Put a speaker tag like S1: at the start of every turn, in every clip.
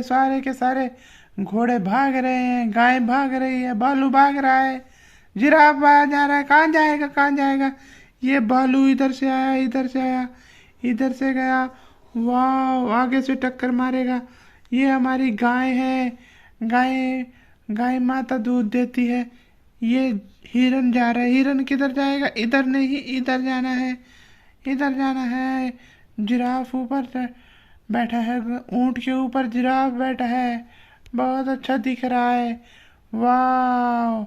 S1: सारे के सारे घोड़े भाग रहे हैं, गाय भाग रही है, भालू भाग रहा है, जिराफ बाहर जा रहा है। कहाँ जाएगा, कहाँ जाएगा? ये भालू इधर से आया, इधर से आया, इधर से गया। वाह, आगे से टक्कर मारेगा। ये हमारी गाय है। गाय गाय माता दूध देती है। ये हिरन जा रहा है। हिरन किधर जाएगा? इधर नहीं, इधर जाना है, इधर जाना है। जिराफ ऊपर बैठा है, ऊंट के ऊपर जिराफ बैठा है। बहुत अच्छा दिख रहा है। वाह,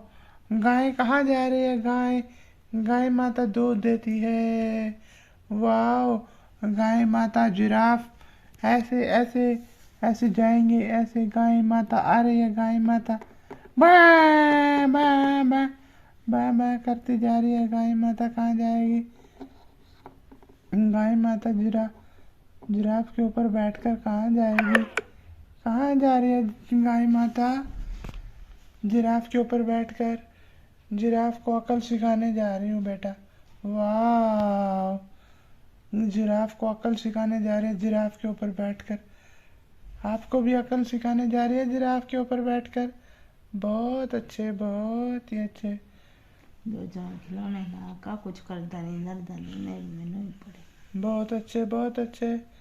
S1: गाय कहाँ जा रही है? गाय गाय माता दूध देती है। वाह, गाय माता जिराफ ऐसे ऐसे ऐसे जाएंगे, ऐसे गाय माता आ रही है। गाय माता बा बा बा बा बा करती जा रही है। गाय माता कहाँ जाएगी? गाय माता जिराफ के ऊपर बैठकर कहाँ जाएगी? कहाँ जा रही है गाय माता? जिराफ के ऊपर बैठकर जिराफ को अकल सिखाने जा रही हूँ बेटा। वाह, जिराफ को अकल सिखाने जा रही है जिराफ के ऊपर बैठकर। आपको भी अकल सिखाने जा रही है जिराफ के ऊपर बैठकर। बहुत अच्छे, बहुत ही अच्छे।
S2: दो जन खिलौने ना का कुछ करता नहीं, डरता नहीं, नहीं मैंने पड़े।
S1: बहुत अच्छे, बहुत अच्छे।